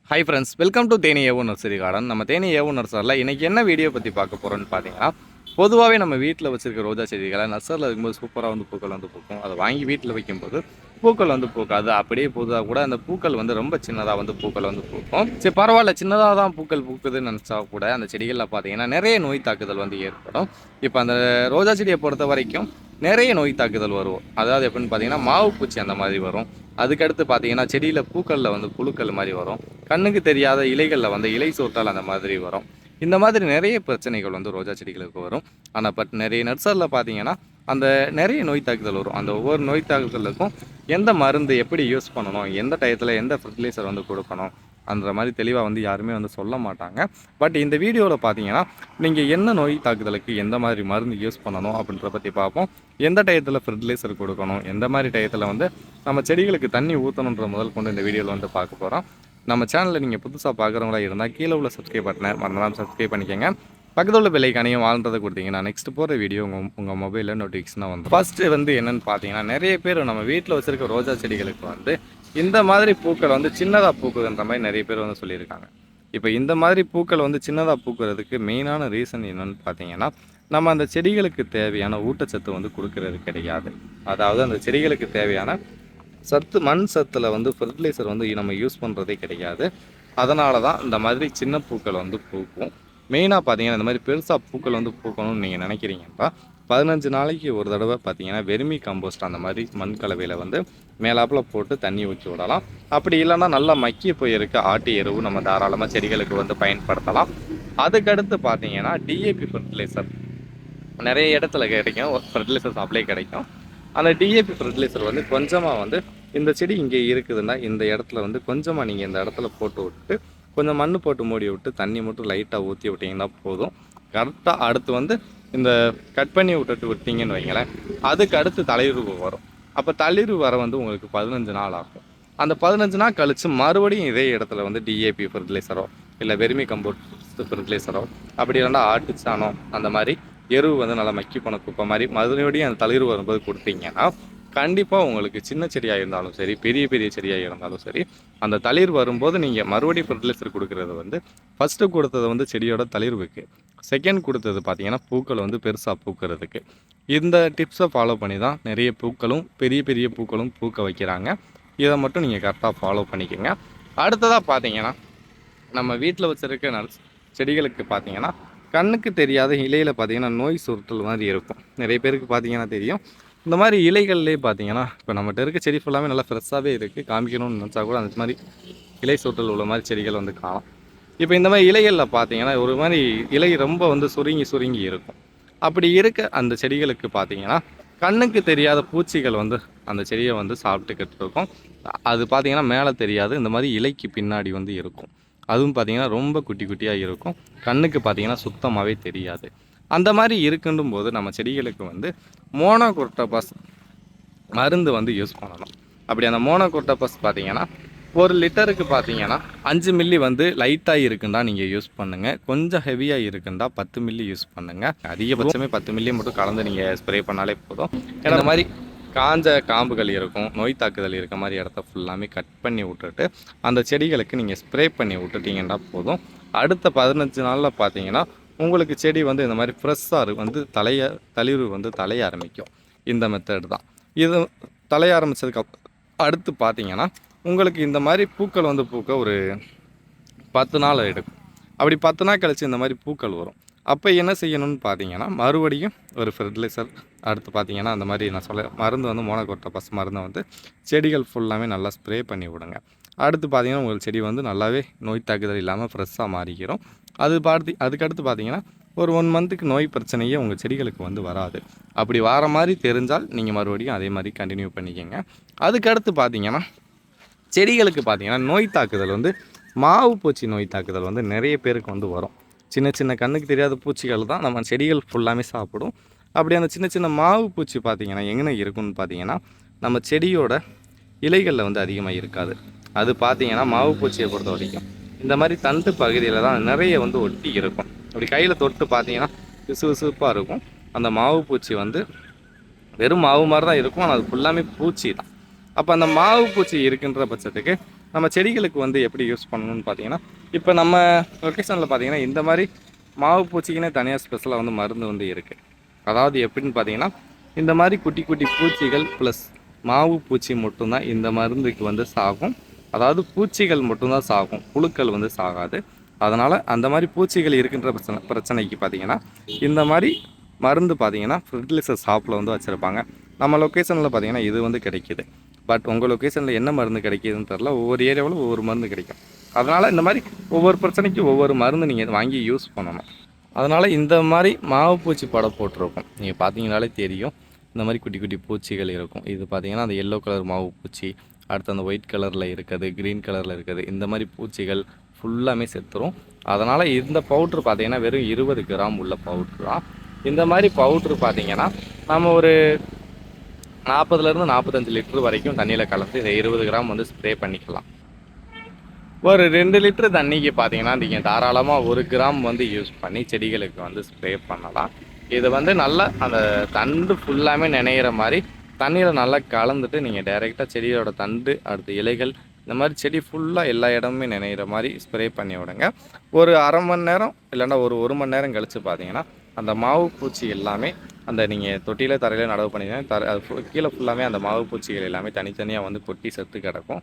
Hi friends, welcome to Theni ஏவோ nursery garden. நம்ம தேனி ஏவோ நர்சரியில் இன்றைக்கி என்ன வீடியோ பற்றி பார்க்க போகிறோன்னு பார்த்தீங்கன்னா, பொதுவாகவே நம்ம வீட்டில் வச்சுருக்க ரோஜா செடிகளை நர்சரியில் இருக்கும்போது சூப்பராக வந்து பூக்கள் வந்து பூக்கும். அதை வாங்கி வீட்டில் வைக்கும்போது பூக்கள் வந்து பூக்காது. அப்படியே பொதுவாக கூட அந்த பூக்கள் வந்து ரொம்ப சின்னதாக வந்து பூக்கள் வந்து பூக்கும். சரி, பரவாயில்ல, சின்னதாக தான் பூக்கள் பூக்குதுன்னு நினச்சா கூட அந்த செடிகளில் பார்த்தீங்கன்னா நிறைய நோய் தாக்குதல் வந்து ஏற்படும். இப்போ அந்த ரோஜா செடியை பொறுத்த வரைக்கும் நிறைய நோய் தாக்குதல் வரும். அதாவது எப்படின்னு பார்த்தீங்கன்னா, மாவு பூச்சி அந்த மாதிரி வரும். அதுக்கடுத்து பார்த்தீங்கன்னா செடியில் பூக்களில் வந்து புழுக்கள் மாதிரி வரும். கண்ணுக்கு தெரியாத இலைகளில் வந்து இலை சோட்டால் அந்த மாதிரி வரும். இந்த மாதிரி நிறைய பிரச்சனைகள் வந்து ரோஜா செடிகளுக்கு வரும். ஆனால் நிறைய நர்சரியில் பார்த்தீங்கன்னா அந்த நிறைய நோய் தாக்குதல் வரும். அந்த ஒவ்வொரு நோய் தாக்குதலுக்கும் எந்த மருந்து எப்படி யூஸ் பண்ணணும், எந்த டயத்தில் எந்த ஃபர்டிலைசர் வந்து கொடுக்கணும் அந்த மாதிரி தெளிவாக வந்து யாருமே வந்து சொல்ல மாட்டாங்க. பட் இந்த வீடியோவில் பார்த்தீங்கன்னா நீங்கள் என்ன நோய் தாக்குதலுக்கு எந்த மாதிரி மருந்து யூஸ் பண்ணணும் அப்படின்றத பற்றி பார்ப்போம். எந்த டயத்தில் ஃபர்டிலைசர் கொடுக்கணும், எந்த மாதிரி டயத்தில் வந்து நம்ம செடிகளுக்கு தண்ணி ஊற்றணுன்ற முதல் கொண்டு இந்த வீடியோவில் வந்து பார்க்க போகிறோம். நம்ம சேனலில் நீங்கள் புதுசாக பார்க்குறவங்களா இருந்தால் கீழே உள்ள சப்ஸ்கிரைப் பட்டனை மறந்துடாமல் சப்ஸ்கிரைப் பண்ணிக்கோங்க. பக்கத்தில் உள்ள பெல்லைக்கானையும் வாழ்ன்றதை கொடுத்தீங்கன்னா நெக்ஸ்ட் போகிற வீடியோ உங்கள் மொபைலில் நோட்டிஃபிகேஷனாக வந்து ஃபஸ்ட்டு வந்து என்னென்னு பார்த்தீங்கன்னா, நிறைய பேர் நம்ம வீட்டில் வச்சுருக்க ரோஜா செடிகளுக்கு வந்து இந்த மாதிரி பூக்கள் வந்து சின்னதாக பூக்குதுன்ற மாதிரி நிறைய பேர் வந்து சொல்லியிருக்காங்க. இப்போ இந்த மாதிரி பூக்கள் வந்து சின்னதாக பூக்கிறதுக்கு மெயினான ரீசன் என்னென்னு பார்த்தீங்கன்னா, நம்ம அந்த செடிகளுக்கு தேவையான ஊட்டச்சத்து வந்து கொடுக்கறது கிடையாது. அதாவது அந்த செடிகளுக்கு தேவையான சத்து, மண் சத்தில் வந்து ஃபெர்டிலைசர் வந்து நம்ம யூஸ் பண்ணுறதே கிடையாது. அதனால தான் இந்த மாதிரி சின்ன பூக்கள் வந்து பூக்கும். மெயினாக பார்த்தீங்கன்னா, இந்த மாதிரி பெருசாக பூக்கள் வந்து பூக்கணும்னு நீங்கள் நினைக்கிறீங்கப்பா, 15 நாளைக்கு ஒரு தடவை பார்த்தீங்கன்னா வெர்மி கம்போஸ்ட் அந்த மாதிரி மண் கலவையில் வந்து மேலாப்பில் போட்டு தண்ணி ஊற்றி விடலாம். அப்படி இல்லைன்னா நல்லா மக்கி போயிருக்க ஆட்டு எருவு நம்ம தாராளமாக செடிகளுக்கு வந்து பயன்படுத்தலாம். அதுக்கடுத்து பார்த்தீங்கன்னா டிஏபி ஃபெர்டிலைசர் நிறைய இடத்துல கிடைக்கும், ஃபெர்டிலைசர் சப்ளை கிடைக்கும். அந்த டிஏபி ஃபெர்டிலைசர் வந்து கொஞ்சமாக வந்து இந்த செடி இங்கே இருக்குதுன்னா இந்த இடத்துல வந்து கொஞ்சமாக நீங்கள் இந்த இடத்துல போட்டு விட்டு கொஞ்சம் மண் போட்டு மூடி விட்டு தண்ணி மட்டும் லைட்டாக ஊற்றி விட்டிங்கன்னா போதும். கரெக்டாக அடுத்து வந்து இந்த கட் பண்ணி விட்டீங்கன்னு வைங்களேன், அதுக்கு அடுத்து தளிர்வு வரும். அப்போ தளிர்வு வர வந்து உங்களுக்கு 15 நாள் ஆகும். அந்த 15 நாள் கழித்து மறுபடியும் இதே இடத்துல வந்து டிஏபி ஃபெர்டிலைசரோ இல்லை வெர்மி கம்போஸ்ட் ஃபெர்டிலைசரோ அப்படி இல்லைன்னா ஆட்டுச்சாணம் அந்த மாதிரி எருவு வந்து நல்லா மக்கி போன குப்பை மாதிரி மறுபடியும் அந்த தளிர்வு வரும்போது கொடுத்தீங்கன்னா கண்டிப்பாக உங்களுக்கு சின்ன செடியாக இருந்தாலும் சரி, பெரிய பெரிய செடியாக இருந்தாலும் சரி, அந்த தளிர் வரும்போது நீங்கள் மறுபடியும் ஃபெர்டிலைசர் கொடுக்குறது வந்து ஃபஸ்ட்டு கொடுத்தது வந்து செடியோட தளிர்வுக்கு, செகண்ட் கொடுத்தது பார்த்தீங்கன்னா பூக்கள் வந்து பெருசாக பூக்கிறதுக்கு. இந்த டிப்ஸை ஃபாலோ பண்ணி தான் நிறைய பூக்களும் பெரிய பெரிய பூக்களும் பூக்க வைக்கிறாங்க. இதை மட்டும் நீங்கள் கரெக்டாக ஃபாலோ பண்ணிக்கோங்க. அடுத்ததாக பார்த்தீங்கன்னா, நம்ம வீட்டில் வச்சுருக்க செடிகளுக்கு பார்த்தீங்கன்னா கண்ணுக்கு தெரியாத இலையில் பார்த்தீங்கன்னா நோய் சுருட்டல் மாதிரி இருக்கும். நிறைய பேருக்கு பார்த்தீங்கன்னா தெரியும். இந்த மாதிரி இலைகள்லேயே பார்த்தீங்கன்னா இப்போ நம்மகிட்ட இருக்க செடி ஃபுல்லாமே நல்லா ஃப்ரெஷ்ஷாகவே இருக்குது. காமிக்கணும்னு நினச்சா கூட அந்த மாதிரி இலை சுருட்டல் உள்ள மாதிரி செடிகள் வந்து காணும். இப்போ இந்த மாதிரி இலைகளில் பார்த்தீங்கன்னா ஒரு மாதிரி இலை ரொம்ப வந்து சுருங்கி இருக்கும். அப்படி இருக்க அந்த செடிகளுக்கு பார்த்தீங்கன்னா கண்ணுக்கு தெரியாத பூச்சிகள் வந்து அந்த செடியை வந்து சாப்பிட்டுக்கிட்டு இருக்கும். அது பார்த்தீங்கன்னா மேலே தெரியாது, இந்த மாதிரி இலைக்கு பின்னாடி வந்து இருக்கும். அதுவும் பார்த்தீங்கன்னா ரொம்ப குட்டி குட்டியாக இருக்கும். கண்ணுக்கு பார்த்தீங்கன்னா சுத்தமாகவே தெரியாது. அந்த மாதிரி இருக்குன்னும் போது நம்ம செடிகளுக்கு வந்து மோனோகுரோட்டோபாஸ் மருந்து வந்து யூஸ் பண்ணணும். அப்படி அந்த மோனோகுரோட்டோபாஸ் பார்த்தீங்கன்னா 1 லிட்டருக்கு பார்த்தீங்கன்னா 5 மில்லி வந்து லைட்டாக இருக்குண்டா நீங்கள் யூஸ் பண்ணுங்கள். கொஞ்சம் ஹெவியாக இருக்குண்டா 10 மில்லி யூஸ் பண்ணுங்கள். அதிகபட்சமே 10 மில்லி மட்டும் கலந்து நீங்கள் ஸ்ப்ரே பண்ணாலே போதும். ஏன்னா இந்த மாதிரி காஞ்ச காம்புகள் இருக்கும், நோய் தாக்குதல் இருக்க மாதிரி இடத்த ஃபுல்லாமே கட் பண்ணி விட்டுட்டு அந்த செடிகளுக்கு நீங்கள் ஸ்ப்ரே பண்ணி விட்டுட்டிங்கன்னா போதும். அடுத்த 15 நாளில் பார்த்தீங்கன்னா உங்களுக்கு செடி வந்து இந்த மாதிரி ஃப்ரெஷ்ஷாக வந்து தளிர்வு வந்து தலைய ஆரம்பிக்கும். இந்த மெத்தட் தான் இது. தலைய ஆரம்பித்ததுக்கு அடுத்து பார்த்தீங்கன்னா உங்களுக்கு இந்த மாதிரி பூக்கள் வந்து பூக்க ஒரு 10 நாள் எடுக்கும். அப்படி 10 நாள் கழித்து இந்த மாதிரி பூக்கள் வரும். அப்போ என்ன செய்யணும்னு பார்த்தீங்கன்னா மறுபடியும் ஒரு ஃபெர்டிலைசர், அடுத்து பார்த்தீங்கன்னா அந்த மாதிரி நான் சொல்ல மருந்து வந்து மோனோகுரோட்டோபாஸ் மருந்தை வந்து செடிகள் ஃபுல்லாமே நல்லா ஸ்ப்ரே பண்ணி விடுங்க. அடுத்து பார்த்தீங்கன்னா உங்கள் செடி வந்து நல்லாவே நோய் தாக்குதல் இல்லாமல் ஃப்ரெஷ்ஷாக மாறிக்கிறோம். அதுக்கடுத்து பார்த்தீங்கன்னா ஒரு 1 மந்த்துக்கு நோய் பிரச்சனையே உங்கள் செடிகளுக்கு வந்து வராது. அப்படி வர மாதிரி தெரிஞ்சால் நீங்கள் மறுபடியும் அதே மாதிரி கண்டினியூ பண்ணிக்கோங்க. அதுக்கடுத்து பார்த்தீங்கன்னா செடிகளுக்கு பார்த்தீங்கன்னா நோய் தாக்குதல் வந்து மாவு பூச்சி நோய் தாக்குதல் வந்து நிறைய பேருக்கு வந்து வரும். சின்ன சின்ன கண்ணுக்கு தெரியாத பூச்சிகள் தான் நம்ம செடிகள் ஃபுல்லாமே சாப்பிடும். அப்படி அந்த சின்ன சின்ன மாவு பூச்சி பார்த்திங்கன்னா எங்கே இருக்குன்னு பார்த்தீங்கன்னா நம்ம செடியோட இலைகளில் வந்து அதிகமாக இருக்காது. அது பார்த்திங்கன்னா மாவு பூச்சியை பொறுத்த வரைக்கும் இந்த மாதிரி தண்டு பகுதியில் தான் நிறைய வந்து ஒட்டி இருக்கும். அப்படி கையில் தொட்டு பார்த்தீங்கன்னா விசுவிசுப்பாக இருக்கும். அந்த மாவு பூச்சி வந்து வெறும் மாவு மாதிரி தான் இருக்கும், ஆனால் அது ஃபுல்லாமே பூச்சி தான். அப்போ அந்த மாவு பூச்சி இருக்குன்ற பட்சத்துக்கு நம்ம செடிகளுக்கு வந்து எப்படி யூஸ் பண்ணணும்னு பார்த்தீங்கன்னா, இப்போ நம்ம லொக்கேஷனில் பார்த்தீங்கன்னா இந்த மாதிரி மாவு பூச்சிக்குன்னே தனியாக ஸ்பெஷலாக வந்து மருந்து வந்து இருக்குது. அதாவது எப்படின்னு பார்த்தீங்கன்னா, இந்த மாதிரி குட்டி குட்டி பூச்சிகள் ப்ளஸ் மாவு பூச்சி மட்டும்தான் இந்த மருந்துக்கு வந்து சாகும். அதாவது பூச்சிகள் மட்டும்தான் சாகும், புழுக்கள் வந்து சாகாது. அதனால் அந்த மாதிரி பூச்சிகள் இருக்கின்ற பிரச்சனைக்கு பார்த்தீங்கன்னா இந்த மாதிரி மருந்து பார்த்தீங்கன்னா ஃபெர்டிலைசர் ஷாப்பில் வந்து வச்சுருப்பாங்க. நம்ம லொக்கேஷனில் பார்த்தீங்கன்னா இது வந்து கிடைக்கிது. பட் உங்கள் லொக்கேஷனில் என்ன மருந்து கிடைக்கிதுன்னு தெரில. ஒவ்வொரு ஏரியாவில் ஒவ்வொரு மருந்து கிடைக்கும். அதனால் இந்த மாதிரி ஒவ்வொரு பிரச்சனைக்கும் ஒவ்வொரு மருந்து நீங்கள் வாங்கி யூஸ் பண்ணணும். அதனால் இந்த மாதிரி மாவு பூச்சி படம் போட்டிருக்கும், நீங்கள் பார்த்தீங்கனாலே தெரியும். இந்த மாதிரி குட்டி குட்டி பூச்சிகள் இருக்கும். இது பார்த்தீங்கன்னா அந்த எல்லோ கலர் மாவு பூச்சி, அடுத்து அந்த ஒயிட் கலரில் இருக்குது, க்ரீன் கலரில் இருக்குது. இந்த மாதிரி பூச்சிகள் ஃபுல்லாமே செத்துரும். அதனால் இந்த பவுட்ரு பார்த்தீங்கன்னா வெறும் 20 கிராம் உள்ள பவுட்ரு தான். இந்த மாதிரி பவுட்ரு பார்த்தீங்கன்னா நம்ம ஒரு 40லேருந்து 45 லிட்டர் வரைக்கும் தண்ணியில் கலந்து இதை 20 கிராம் வந்து ஸ்ப்ரே பண்ணிக்கலாம். ஒரு 2 லிட்டர் தண்ணிக்கு பார்த்தீங்கன்னா நீங்கள் தாராளமாக 1 கிராம் வந்து யூஸ் பண்ணி செடிகளுக்கு வந்து ஸ்ப்ரே பண்ணலாம். இது வந்து நல்லா அந்த தண்டு ஃபுல்லாமே நினைகிற மாதிரி தண்ணியில் நல்லா கலந்துட்டு நீங்கள் டைரெக்டாக செடியோட தண்டு, அடுத்து இலைகள், இந்த மாதிரி செடி ஃபுல்லாக எல்லா இடமுமே நினைகிற மாதிரி ஸ்ப்ரே பண்ணி விடுங்க. ஒரு அரை மணி நேரம் இல்லைன்னா ஒரு மணி நேரம் கழித்து பார்த்தீங்கன்னா அந்த மாவு பூச்சி எல்லாமே அந்த நீங்கள் தொட்டியில் தரையில் நடவு பண்ணிங்கன்னா அது கீழே ஃபுல்லாமே அந்த மாவு பூச்சிகள் எல்லாமே தனித்தனியாக வந்து கொட்டி செத்து கிடக்கும்.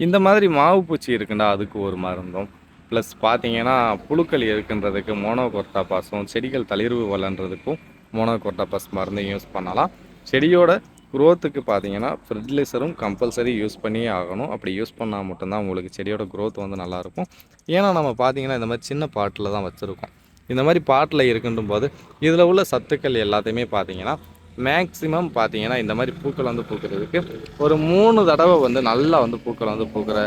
இந்த மாதிரி மாவு பூச்சி இருக்குண்டா அதுக்கு ஒரு மருந்தும், ப்ளஸ் பார்த்தீங்கன்னா புழுக்கள் இருக்குன்றதுக்கு மோனோகோர்டாபாஸும், செடிகள் தளிர்வு வளர்ன்றதுக்கும் மோனோகோர்டாபாஸ் மருந்தையும் யூஸ் பண்ணலாம். செடியோட குரோத்துக்கு பார்த்தீங்கன்னா ஃபெர்டிலைசரும் கம்பல்சரி யூஸ் பண்ணியே ஆகணும். அப்படி யூஸ் பண்ணால் மட்டும்தான் உங்களுக்கு செடியோட குரோத் வந்து நல்லாயிருக்கும். ஏன்னா நம்ம பார்த்தீங்கன்னா இந்த மாதிரி சின்ன பாட்டில் தான் வச்சுருக்கோம். இந்த மாதிரி பாட்டில் இருக்குன்ற போது இதில் உள்ள சத்துக்கள் எல்லாத்தையுமே பார்த்தீங்கன்னா மேக்ஸிமம் பார்த்தீங்கன்னா இந்த மாதிரி பூக்கள் வந்து பூக்கிறதுக்கு ஒரு 3 தடவை வந்து நல்லா வந்து பூக்கள் வந்து பூக்கிற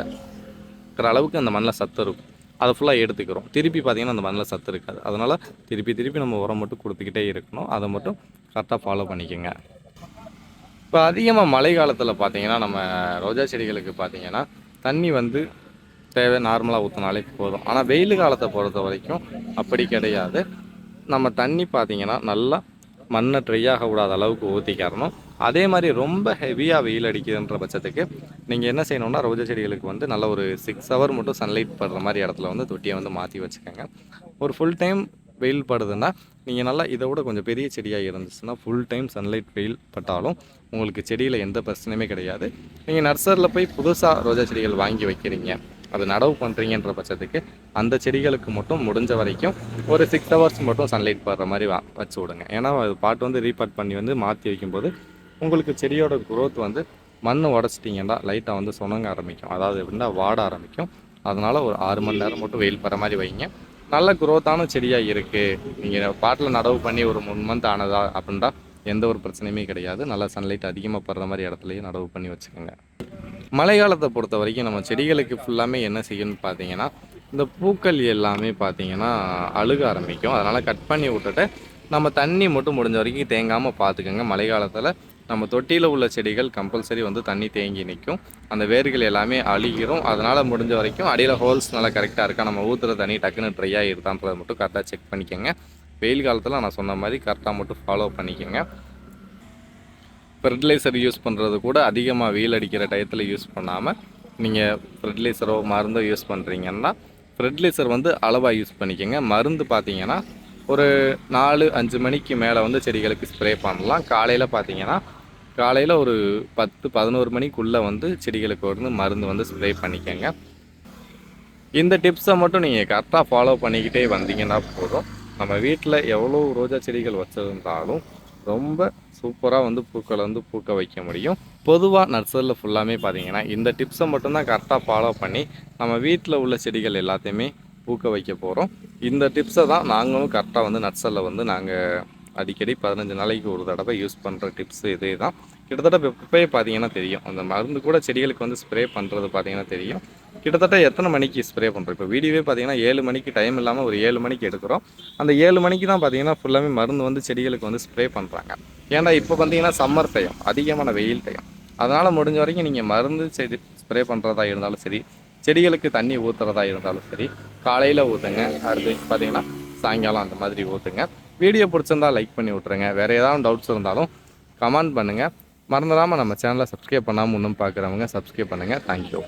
அளவுக்கு அந்த மண்ணில் சத்து இருக்கும். அதை ஃபுல்லாக எடுத்துக்கிறோம். திருப்பி பார்த்தீங்கன்னா அந்த மண்ணில் சத்து இருக்காது. அதனால் திருப்பி நம்ம உரம் மட்டும் கொடுத்துக்கிட்டே இருக்கணும். அதை மட்டும் கரெக்டாக ஃபாலோ பண்ணிக்கோங்க. இப்போ அதிகமாக மழை காலத்தில் பார்த்தீங்கன்னா நம்ம ரோஜா செடிகளுக்கு பார்த்தீங்கன்னா தண்ணி வந்து தேவை நார்மலாக ஊற்றினாலே போதும். ஆனால் வெயில் காலத்தை பொறுத்த வரைக்கும் அப்படி கிடையாது. நம்ம தண்ணி பார்த்தீங்கன்னா நல்லா மண்ணை ட்ரை ஆக விடாத அளவுக்கு ஊற்றிக்கிறணும். அதே மாதிரி ரொம்ப ஹெவியாக வெயில் அடிக்குதுன்ற பட்சத்துக்கு நீங்கள் என்ன செய்யணும்னா ரோஜா செடிகளுக்கு வந்து நல்ல ஒரு 6 ஹவர் மட்டும் சன்லைட் படுற மாதிரி இடத்துல வந்து தொட்டியை வந்து மாற்றி வச்சுக்கோங்க. ஒரு ஃபுல் டைம் வெயில் படுதுன்னா நீங்கள் நல்லா இதை விட கொஞ்சம் பெரிய செடியாக இருந்துச்சுன்னா ஃபுல் டைம் சன்லைட் வெயில் பட்டாலும் உங்களுக்கு செடியில் எந்த பிரச்சனையுமே கிடையாது. நீங்கள் நர்சரியில் போய் புதுசாக ரோஜா செடிகள் வாங்கி வைக்கிறீங்க, அது நடவு பண்ணுறீங்கன்ற பட்சத்துக்கு அந்த செடிகளுக்கு மட்டும் முடிஞ்ச வரைக்கும் ஒரு 6 ஹவர்ஸ் மட்டும் சன்லைட் படுற மாதிரி வச்சு விடுங்க. ஏன்னா அது பாட்டு வந்து ரீபார்ட் பண்ணி வந்து மாற்றி வைக்கும்போது உங்களுக்கு செடியோட குரோத் வந்து மண் உடச்சிட்டிங்கன்னா லைட்டாக வந்து சுணங்க ஆரம்பிக்கும். அதாவது எப்படின்னா வாட ஆரம்பிக்கும். அதனால் ஒரு 6 மணி நேரம் மட்டும் வெயில் படுற மாதிரி வைங்க. நல்ல குரோத்தான செடியாக இருக்குது, நீங்கள் பாட்டில் நடவு பண்ணி ஒரு 3 மந்த் ஆனதா அப்படின்டா எந்த ஒரு பிரச்சனையுமே கிடையாது. நல்லா சன்லைட் அதிகமாக படுற மாதிரி இடத்துலையும் நடவு பண்ணி வச்சுக்கோங்க. மழை காலத்தை பொறுத்த வரைக்கும் நம்ம செடிகளுக்கு ஃபுல்லாமே என்ன செய்யணும்னு பார்த்தீங்கன்னா இந்த பூக்கள் எல்லாமே பார்த்தீங்கன்னா அழுக ஆரம்பிக்கும். அதனால் கட் பண்ணி விட்டுட்டு நம்ம தண்ணி மட்டும் முடிஞ்ச வரைக்கும் தேங்காமல் பார்த்துக்கோங்க. மழை காலத்தில் நம்ம தொட்டியில் உள்ள செடிகள் கம்பல்சரி வந்து தண்ணி தேங்கி நிற்கும், அந்த வேர்கள் எல்லாமே அழுகிரும். அதனால் முடிஞ்ச வரைக்கும் அடியில் ஹோல்ஸ் நல்லா கரெக்டாக இருக்கா, நம்ம ஊற்றுற தண்ணி டக்குன்னு ட்ரை ஆகிருதான்றதை மட்டும் கரெக்டாக செக் பண்ணிக்கோங்க. வெயில் காலத்தில் நான் சொன்ன மாதிரி கரெக்டாக மட்டும் ஃபாலோ பண்ணிக்கோங்க. ஃபெர்டிலைசர் யூஸ் பண்ணுறது கூட அதிகமாக வெயில் அடிக்கிற டயத்தில் யூஸ் பண்ணாமல் நீங்கள் ஃபெர்டிலைசரோ மருந்தோ யூஸ் பண்ணுறீங்கன்னா ஃபெர்டிலைசர் வந்து அளவாக யூஸ் பண்ணிக்கோங்க. மருந்து பார்த்தீங்கன்னா ஒரு 4-5 மணிக்கு மேலே வந்து செடிகளுக்கு ஸ்ப்ரே பண்ணலாம். காலையில் பார்த்தீங்கன்னா காலையில் ஒரு 10-11 மணிக்குள்ளே வந்து செடிகளுக்கு வந்து மருந்து வந்து ஸ்ப்ரே பண்ணிக்கோங்க. இந்த டிப்ஸை மட்டும் நீங்கள் கரெக்டாக ஃபாலோ பண்ணிக்கிட்டே வந்தீங்கன்னா போதும். நம்ம வீட்டில் எவ்வளோ ரோஜா செடிகள் வச்சுருந்தாலும் ரொம்ப சூப்பராக வந்து பூக்களை வந்து பூக்க வைக்க முடியும். பொதுவாக நர்சரியில் ஃபுல்லாமே பார்த்தீங்கன்னா இந்த டிப்ஸை மட்டும்தான் கரெக்டாக ஃபாலோ பண்ணி நம்ம வீட்டில் உள்ள செடிகள் எல்லாத்தையுமே பூக்க வைக்க போகிறோம். இந்த டிப்ஸை தான் நாங்களும் கரெக்டாக வந்து நர்சரியில் வந்து நாங்கள் அடிக்கடி 15 நாளைக்கு ஒரு தடவை யூஸ் பண்ணுற டிப்ஸு இதே தான். கிட்டத்தட்ட இப்போயே பார்த்தீங்கன்னா தெரியும், அந்த மருந்து கூட செடிகளுக்கு வந்து ஸ்ப்ரே பண்ணுறது பார்த்தீங்கன்னா தெரியும். கிட்டத்தட்ட எத்தனை மணிக்கு ஸ்ப்ரே பண்ணுறோம். இப்போ வீடியோவே பார்த்தீங்கன்னா 7 மணிக்கு டைம் இல்லாமல் ஒரு 7 மணிக்கு எடுக்கிறோம். அந்த 7 மணிக்கு தான் பார்த்தீங்கன்னா ஃபுல்லாமே மருந்து வந்து செடிகளுக்கு வந்து ஸ்ப்ரே பண்ணுறாங்க. ஏன்னா இப்போ பார்த்தீங்கன்னா சம்மர் டைம், அதிகமான வெயில் டைம். அதனால் முடிஞ்ச வரைக்கும் நீங்கள் மருந்து செடி ஸ்ப்ரே பண்ணுறதா இருந்தாலும் சரி, செடிகளுக்கு தண்ணி ஊற்றுறதா இருந்தாலும் சரி, காலையில் ஊற்றுங்க, அடுத்து பார்த்தீங்கன்னா சாயங்காலம் அந்த மாதிரி ஊற்றுங்க. வீடியோ பிடிச்சிருந்தால் லைக் பண்ணி விட்ருங்க. வேறு ஏதாவது டவுட்ஸ் இருந்தாலும் கமெண்ட் பண்ணுங்கள். மறந்துடாமல் நம்ம சேனலை சப்ஸ்கிரைப் பண்ணாமல் இன்னும் பார்க்குறவங்க சப்ஸ்கிரைப் பண்ணுங்கள். தேங்க்யூ.